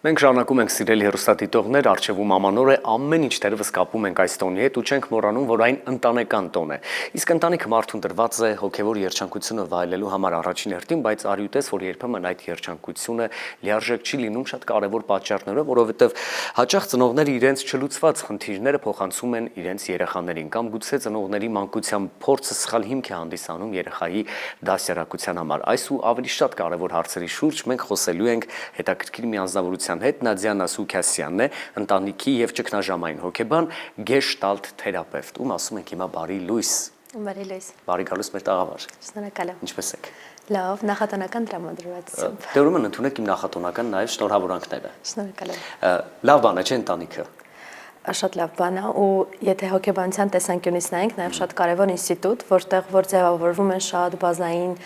Մենք շարունակում ենք սիրելի հեռուստադիտողներ, առջևում ամանոր է, ամեն ինչ դերևս կապում ենք այս տոնի հետ ու չենք մոռանում, որ այն ընտանեկան տոն է։ Իսկ ընտանիքը մարդուն տրված է հոգևոր երջանկությունը վայելելու համար առաջին հերթին, բայց արյուտես, որ երբեմն այդ երջանկությունը լիարժեք չի լինում շատ կարևոր պատճառներով, որովհետև հաճախ ծնողները իրենց չլուծված խնդիրները փոխանցում են իրենց երեխաներին կամ գուցե ծնողների մանկության փորձը սխալ հիմք է հանդիսանում երեխայի դասյարակության համար։ Այս ու ավելի շատ կարևոր հարցերի շուրջ մենք խոսելու ենք հետաքրքիր մի անձնավորության հետ, Նադիանա Սուքասյանն է, ընտանիքի եւ ճգնաժամային հոգեբան, գեշտալտ թերապևտ, ում ասում ենք հիմա բարի լույս։ Բարի լույս։ Բարի գալուս մեր տաղավար։ Շնորհակալ եմ։ Ինչպե՞ս եք։ Լավ, նախատոնական տրամադրվածությամբ։ Դե ուրեմն ընդունեք իմ նախատոնական նաեւ շնորհավորանքները։ Շնորհակալ եմ։ Լավ բան է, չէ՞ ընտանիքը։ Շատ լավ բան է ու եթե հոգեբանության տեսանկյունից նայենք, նաև շատ կարևոր ինստիտուտ, որտեղ որ ձևավորվում են շատ բազային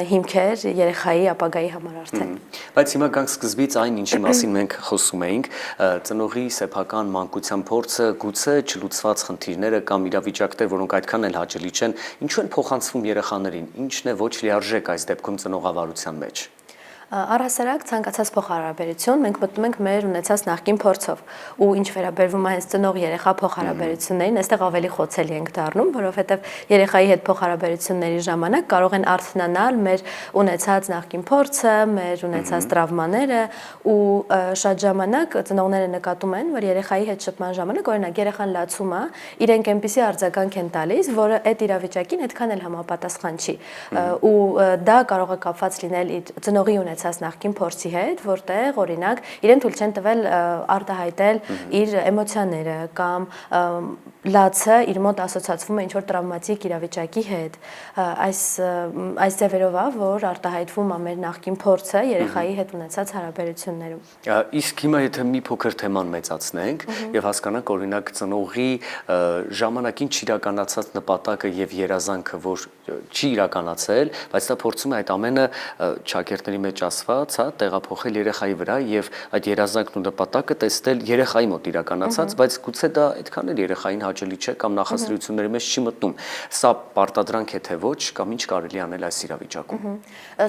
հիմքեր երեխայի ապագայի համար արդեն։ Բայց հիմա գանք սկզբից այն, ինչի մասին մենք խոսում էինք, ծնողի սեփական մանկության փորձը, գուցե չլուծված խնդիրները կամ իրավիճակներ, որոնք այդքան էլ հաճելի չեն, ինչու են փոխանցվում երեխաներին, ինչն է ոչ լիարժեք այս դեպքում ծնողավարության մեջ։ Առհասարակ ցանկացած փոխհարաբերություն մենք մտնում ենք մեր ունեցած նախկին փորձով ու ինչ վերաբերվում է հենց ծնող-երեխա փոխհարաբերություններին, այստեղ ավելի խոցելի ենք դառնում, որովհետև երեխայի հետ փոխհարաբերությունների ժամանակ կարող են արթնանալ մեր ունեցած նախկին փորձը, մեր ունեցած տրավմաները ու շատ ժամանակ ծնողները նկատում են, որ երեխայի հետ շփման ժամանակ օրինակ երեխան լացում է, իրենք այնպեսի արձագանք են տալիս, որը այդ իրավիճակին այդքան էլ համապատասխան չի ու դա կարող է կապված լինել ծնողի ունեցած նախկին փորձի հետ, որտեղ օրինակ իրեն թույլ չեն տվել արտահայտել իր էմոցիաները կամ լացը իր մոտ ասոցացվում է ինչ-որ տրավմատիկ իրավիճակի հետ։ Այս ձևերով է, որ արտահայտվում է մեր նախկին փորձը երեխայի հետ ունեցած հարաբերություններում։ Իսկ հիմա եթե մի փոքր թեման մեծացնենք եւ հասկանանք օրինակ ծնողի ժամանակին չիրականացած նպատակը եւ երազանքը, որ չի իրականացել, բայց նա փորձում է այդ ամենը ճակերտների մեջ ասված, հա, տեղափոխել երեխայի վրա եւ այդ երազանքն ու նպատակը տեսնել երեխայի մոտ իրականացած, բայց գուցե դա այդքան էլ երեխային հաճելի չէ կամ նախասիրությունների մեջ չի մտնում։ Սա պարտադրանք է թե ոչ կամ ինչ կարելի անել այս իրավիճակում։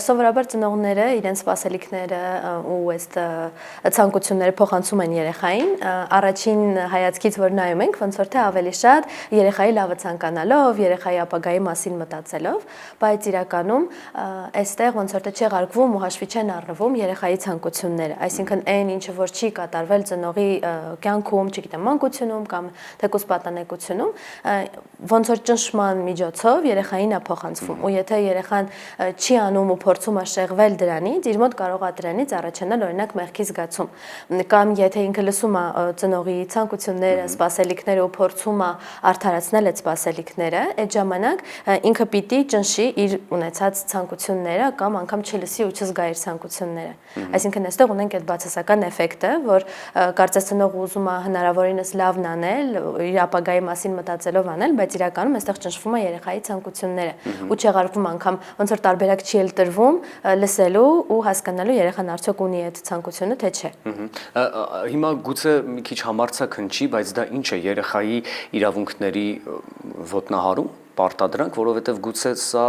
Սովորաբար ծնողները իրենց սպասելիքները ու այդ ցանկությունները փոխանցում են երեխային, առաջին հայացքից որ նայում ենք, ոնց որ թե ավելի շատ երեխայի լավը ցանկանալով, երեխայի ապագայի մասին մտածելով, բայց իրականում այստեղ ոնց որ թե չեղարկվում ու հաշվի չեն առնվում երեխայի ցանկությունները, այսինքն այն ինչը որ չի կատարվել ծնողի կյանքում, չգիտեմ, մանկությունում կամ թեկուզ պատանեկությունում, ոնց որ ճնշման միջոցով երեխային է փոխանցվում ու եթե երեխան չի անում ու փորձում է շեղվել դրանից, իր մոտ կարող է դրանից առաջանալ օրինակ մեղքի զգացում կամ եթե ինքը լսում է ծնողի ցանկությունները, սպասելիքները ու փորձում է արդարացնել այդ սպասելիքները, այդ ժամանակ ինքը պիտի ճնշի իր ունեցած ցանկությունները կամ անգամ չլսի ու չզգա իր ցանկությունները։ Այսինքն այստեղ ունենք այդ բացասական էֆեկտը, որ կարծես ծնողը ուզում է հնարավորինս լավն անել, իր ապագայի մասին մտածելով անել, բայց իրականում այստեղ ճնշվում է երեխայի ցանկությունները ու չեղարկվում անգամ ոնց որ տարբերակ չի էլ տրվում լսելու ու հասկանալու երեխան արդյոք ունի այդ ցանկությունը թե չէ։ Հիմա գուցե մի քիչ համարձակ հնչի, բայց դա ինչ է երեխայի իրավունքների ոտնահարում պարտադրանք, որովհետև գուցե սա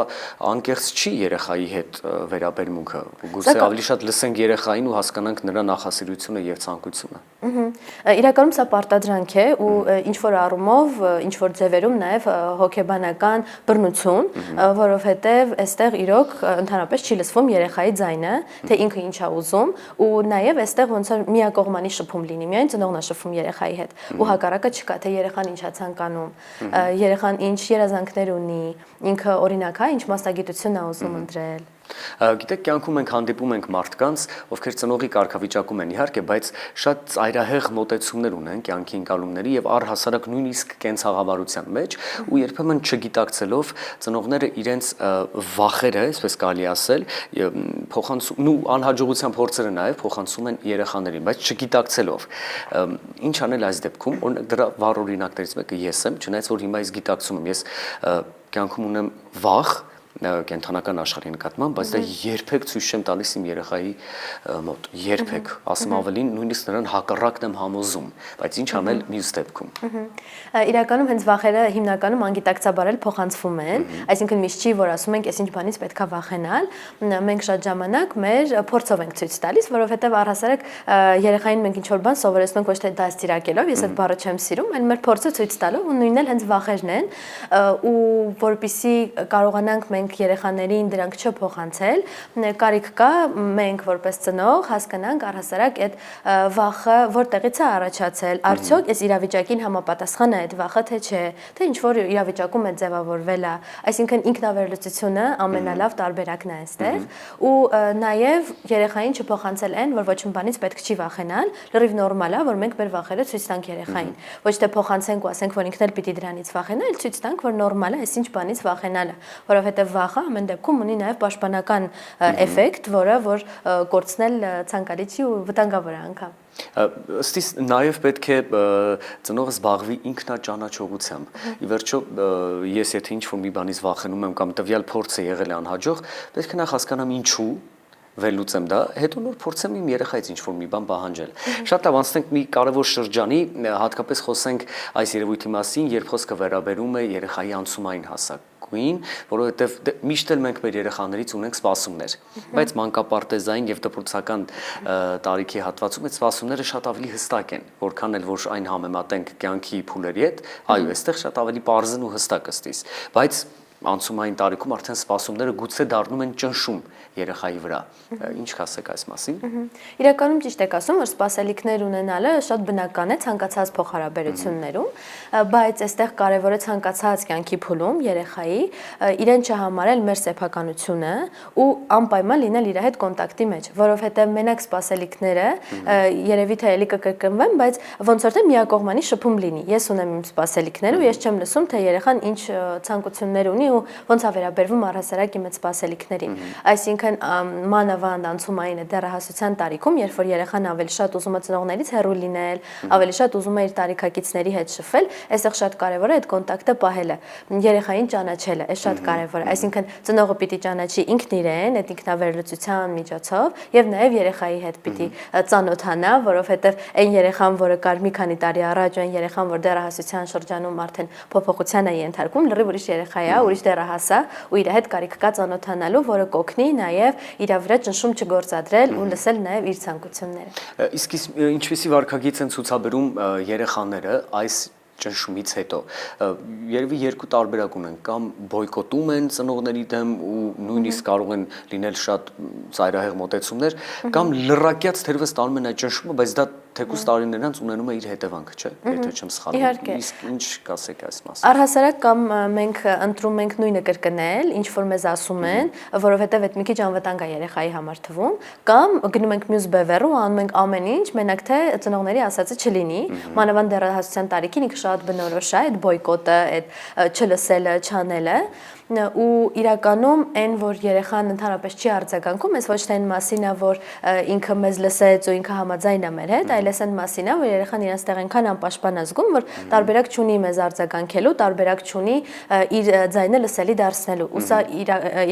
անկեղծ չի երեխայի հետ վերաբերմունքը։ Գուցե ավելի շատ լսենք երեխային ու հասկանանք նրա նախասիրությունը եւ ցանկությունը։ Իրականում սա պարտադրանք է ու ինչ որ առումով, ինչ որ ձևերում նաեւ հոգեբանական բռնություն, որովհետև այստեղ իրոք ընդհանրապես չի լսվում երեխայի ձայնը, թե ինքը ինչ է ուզում ու նաեւ այստեղ ոնց որ միակողմանի շփում լինի, միայն ծնողն է շփում երեխայի հետ ու հակառակը չկա, թե երեխան ինչ է ցանկանում, երեխան ինչ երազանքներ ունի, ինքը օրինակ է, ինչ մասնագիտություն է ուզում ընտրել։ Գիտեք, կյանքում մենք հանդիպում ենք մարդկանց, ովքեր ծնողի կարգավիճակում են իհարկե, բայց շատ ծայրահեղ մոտեցումներ ունեն կյանքի ընկալումների եւ առհասարակ նույնիսկ կենցաղավարության մեջ ու երբեմն չգիտակցելով ծնողները իրենց վախերը, այսպես կարելի ասել, փոխանցում ու անհաջողության փորձերը նաեւ փոխանցում են երեխաներին, բայց չգիտակցելով։ Ինչ անել այս դեպքում, օրինակ դրա վառ օրինակներից մեկը ես եմ, չնայած որ հիմա ես գիտակցում եմ, ես կյանքում ունեմ վախ կենթանական աշխարհի նկատմամբ, բայց դա երբեք ցույց չեմ տալիս իմ երեխայի մոտ, երբեք, ասում ավելին, նույնիսկ նրան հակառակն եմ համոզում, բայց ինչ անել մյուս դեպքում։ Իրականում հենց վախերը հիմնականում անգիտակցաբար էլ փոխանցվում են, այսինքն միշտ չի, որ ասում ենք, այս ինչ բանից պետքա վախենալ, մենք շատ ժամանակ մեր փորձով ենք ցույց տալիս, որովհետև առհասարակ երեխային մենք ինչ որ բան սովորեցնում ենք ոչ թե դաստիարակելով, ես այդ բառը չեմ սիրում, այլ մեր փորձը ցույց տալով ու նույնն էլ հենց վախերն են, ու որպեսզի կարողանանք մենք երեխաներին դրանք չփոխանցել, կարիք կա մենք որպես ծնող հասկանանք առհասարակ այդ վախը որտեղից է առաջացել, արդյոք այս իրավիճակին համապատասխան է այդ վախը թե չէ, թե ինչ որ իրավիճակում է ձևավորվել է, այսինքն ինքնավերլուծությունը ամենալավ տարբերակն է այստեղ ու նաև երեխային չփոխանցել այն, որ ոչ մի բանից պետք չի վախենալ, լրիվ նորմալ է, որ մենք մեր վախերը ցույց տանք երեխային, ոչ թե փոխանցենք ու ասենք, որ ինքն էլ պիտի դրանից վախենա, այլ ցույց տանք, որ նորմալ է այսինչ բանից վախենալը, որովհետև վախը ամեն դեպքում ունի նաև պաշտպանական էֆեկտ, որը որ կորցնել ցանկալի չի ու վտանգավոր է անգամ։ Ըստ իս նաև պետք է ծնողը զբաղվի ինքնաճանաչողությամբ։ Ի վերջո ես եթե ինչ-որ մի բանից վախենում եմ կամ տվյալ փորձը եղել է անհաջող, պետք է նախ հասկանամ ինչու վերլուծեմ դա, հետո նոր փորձեմ իմ երեխայից ինչ-որ մի բան պահանջել։ Շատ լավ, անցնենք մի կարևոր շրջանի, հատկապես խոսենք այս երևույթի մասին, երբ խոսքը վերաբերում է երեխայի անցումային հասակին, որովհետև միշտ էլ մենք մեր երեխաներից ունենք սպասումներ, բայց մանկապարտեզային եւ դպրոցական տարիքի հատվածում այդ սպասումները շատ ավելի հստակ են, որքան էլ որ այն համեմատենք կյանքի փուլերի հետ, այո, այստեղ շատ ավելի պարզ են ու հստակ ըստ իս, բայց անցումային տարիքում արդեն սպասումները գուցե դառնում են ճնշում երեխայի վրա։ Ինչ կասեք այս մասին։ Իրականում ճիշտ եք ասում, որ սպասելիքներ ունենալը շատ բնական է ցանկացած փոխհարաբերություններում, բայց այստեղ կարևոր է ցանկացած կյանքի փուլում երեխայի իրեն չհամարել մեր սեփականությունը ու անպայման լինել իր հետ կոնտակտի մեջ, որովհետև մենակ սպասելիքները երևի թե էլի կկրկնվեն, բայց ոնց որ թե միակողմանի շփում լինի։ Ես ունեմ իմ սպասելիքները ու ես չեմ լսում, թե երեխան ինչ ցանկություններ ունի ու ոնց է վերաբերվում առհասարակ իմ այդ սպասելիքներին։ Այսինքն մանավանդ անցումային դեռահասության տարիքում, երբ որ երեխան ավելի շատ ուզում է ծնողներից հեռու լինել, ավելի շատ ուզում է իր տարիքակիցների հետ շփվել, այստեղ շատ կարևոր է այդ կոնտակտը պահելը, երեխային ճանաչելը, այս շատ կարևոր է։ Այսինքն ծնողը պիտի ճանաչի ինքն իրեն, այդ ինքնավերլուծության միջոցով եւ նաեւ երեխայի հետ պիտի ծանոթանա, որովհետեւ այն երեխան, որը կար մի քանի տարի առաջ, այն երեխան, որ դեռահասության շրջանում արդեն փոփոխության է ենթարկում, լրիվ ուրիշ երեխա է, ուրիշ դեռահաս է ու իր հետ կարիք կա ծանոթանալու, որը կօգնի նաև իր վրա ճնշում չգործադրել ու լսել նաև իր ցանկությունները։ Իսկ ինչպիսի վարքագիծ են ցուցաբերում երեխաները այս ճնշումից հետո երևի երկու տարբերակ ունեն կամ բոյկոտում են ծնողների դեմ ու նույնիսկ կարող են լինել շատ ծայրահեղ մոտեցումներ կամ լրակյաց թերևս տանում են այդ ճնշումը, բայց դա թեկուզ տարիներ անց ունենում է իր հետևանքը, չէ՞, եթե չեմ սխալվում։ Իսկ ինչ կասեք այս մասին։ Առհասարակ կամ մենք ընտրում ենք նույնը կրկնել, ինչ որ մեզ ասում են, որովհետև այդ մի քիչ անվտանգ է երեխայի համար թվում, կամ գնում ենք մյուս բևեռ ու անում ենք ամեն ինչ, մենակ թե ծնողների ասածը չլինի, մանավանդ դեռահասության տարիքին ինքը շատ բնորոշ է այդ բոյկոտը, այդ չլսելը, չանելը ու իրականում այն, որ երեխան ընդհանրապես չի արձագանքում, այս ոչ թե այն մասին է, որ ինքը մեզ լսեց ու ինքը համաձայն է մեր հետ, այլ այս այն մասին է, որ երեխան իրենց տեղ այնքան անպաշտպան է զգում, որ տարբերակ չունի մեզ արձագանքելու, տարբերակ չունի իր ձայնը լսելի դարձնելու։ Ու սա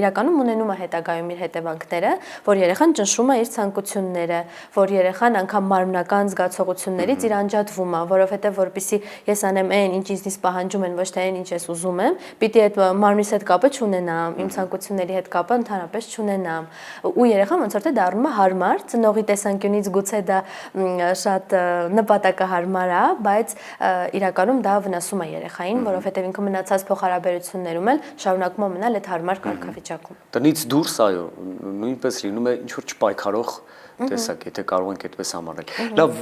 իրականում ունենում է հետագայում իր հետևանքները, որ երեխան ճնշում է իր ցանկությունները, որ երեխան անգամ մարմնական զգացողություններից իր անջատվում է, որովհետև որպեսզի ես անեմ այն, ինչ ինձնից պահանջում են, ոչ թե այն, ինչ ես ուզում եմ, պիտի այդ մարմնիս հետ կապը չունենամ, իմ ցանկությունների հետ կապը ընդհանրապես չունենամ։ Ու երեխան ոնց որ թե դառնում է հարմար, ծնողի տեսանկյունից գուցե դա շատ նպատակահարմար է, բայց իրականում դա վնասում է երեխային, որովհետև ինքը մնացած փոխհարաբերություններում էլ շարունակում է մնալ այդ հարմար կարգավիճակում։ Տնից դուրս, այո, նույնպես լինում է ինչ որ չպայքարող տեսակ, եթե կարող ենք այդպես համարել։ Լավ,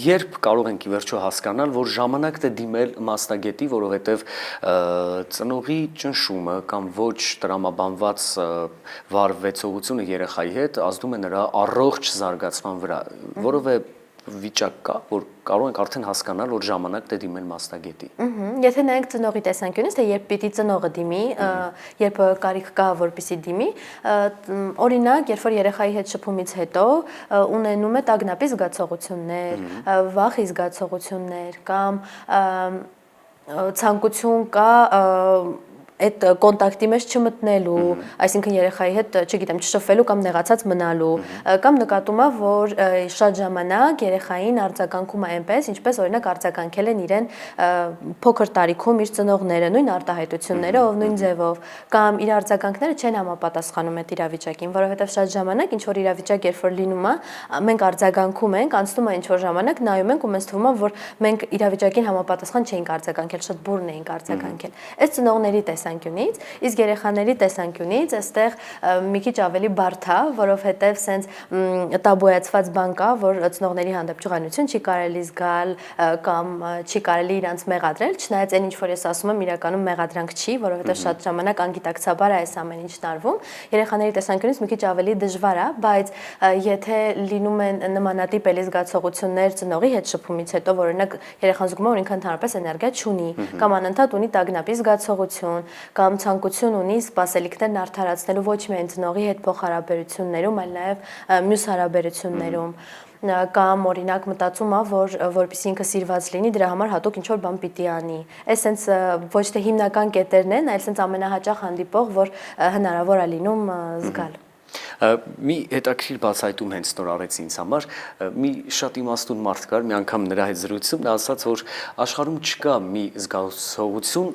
երբ կարող ենք ի վերջո հասկանալ, որ ժամանակն է դիմել մասնագետի, որովհետև ծնողի ճնշումը կամ ոչ տրամաբանված վարվեցողությունը երեխայի հետ ազդում է նրա առողջ զարգացման վրա, որովը վիճակ կա, որ կարող ենք արդեն հասկանալ, որ ժամանակն է դիմել մասնագետի։ Եթե նայենք ծնողի տեսանկյունից, թե երբ պիտի ծնողը դիմի, երբ կարիք կա, որպեսզի դիմի, օրինակ, երբ որ երեխայի հետ շփումից հետո ունենում է տագնապի զգացողություններ, վախի զգացողություններ կամ ցանկություն կա այդ կոնտակտի մեջ չմտնելու, այսինքն երեխայի հետ, չգիտեմ, չշփվելու կամ նեղացած մնալու, կամ նկատում է, որ շատ ժամանակ երեխային արձագանքում է այնպես, ինչպես օրինակ արձագանքել են իրեն փոքր տարիքում իր ծնողները, նույն արտահայտություններով, նույն ձևով, կամ իր արձագանքները չեն համապատասխանում այդ իրավիճակին, որովհետև շատ ժամանակ ինչ որ իրավիճակ երբ որ լինում է, մենք արձագանքում ենք, անցնում է ինչ որ ժամանակ, նայում ենք ու մեզ թվում է, որ մենք իրավիճակին համապատասխան չէինք արձագանքել, շատ բուրն էինք արձագանքել։ Այս ծնողների տեսանկյունից, իսկ երեխաների տեսանկյունից այստեղ մի քիչ ավելի բարդ է, որովհետև սենց տաբուացված բան կա, որ ծնողների հանդեպ ճղանություն չի կարելի զգալ կամ չի կարելի իրանց մեղադրել, չնայած այն ինչ որ ես ասում եմ, իրականում մեղադրանք չի, որովհետև շատ ժամանակ անգիտակցաբար է այս ամեն ինչ տարվում։ Երեխաների տեսանկյունից մի քիչ ավելի դժվար է, բայց եթե լինում են նմանատիպ էլի զգացողություններ ծնողի հետ շփումից հետո, որ օրինակ երեխան զգում է, որ ինքը ընդհանրապես էներգիա չունի, կամ անընդհատ ունի տագնապի զգացողություն, կամ ցանկություն ունի սպասելիքներն արդարացնելու ոչ միայն ծնողի հետ փոխհարաբերություններում, այլ նաև մյուս հարաբերություններում, կամ օրինակ մտածում է, որ որպեսզի ինքը սիրված լինի, դրա համար հատուկ ինչ որ բան պիտի անի։ Այս սենց ոչ թե հիմնական կետերն են, այլ սենց ամենահաճախ հանդիպող, որ հնարավոր է լինում զգալ։ Մի հետաքրքիր բացահայտում հենց նոր արեց ինձ համար, մի շատ իմաստուն մարդ կար, մի անգամ նրա հետ զրույցում նա ասաց, որ աշխարհում չկա մի զգացողություն,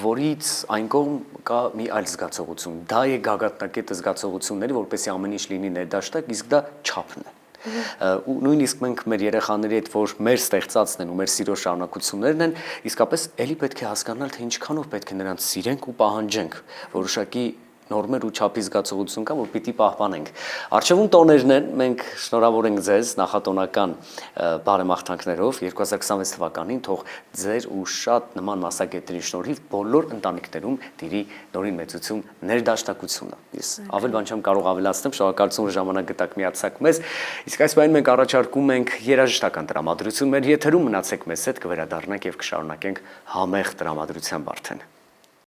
որից այն կողմ կա մի այլ զգացողություն։ Դա է գագաթնակետը զգացողությունների, որպեսզի ամեն ինչ լինի ներդաշնակ, իսկ դա չափն է։ Ու նույնիսկ մենք մեր երեխաների հետ, որ մեր ստեղծածն են ու մեր սիրո շարունակություններն են, իսկապես էլի պետք է հասկանալ, թե ինչքանով պետք է նրանց սիրենք ու պահանջենք, որոշակի նորմեր ու չափի զգացողություն կա, որ պիտի պահպանենք։ Առջևում տոներն են, մենք շնորհավոր ենք ձեզ նախատոնական բարեմաղթանքներով 2026 թվականին, թող ձեր ու շատ նման մասնագետների շնորհիվ բոլոր ընտանիքներում տիրի նորին մեծություն, ներդաշնակությունը։ Ես ավել բան չեմ կարող ավելացնել, շնորհակալություն որ ժամանակ գտաք միացաք մեզ։ Իսկ այս պահին մենք առաջարկում ենք երաժշտական տրամադրություն մեր եթերում, մնացեք մեզ հետ, կվերադառնանք եւ կշարունակենք համեղ տրամադրության բարթեն։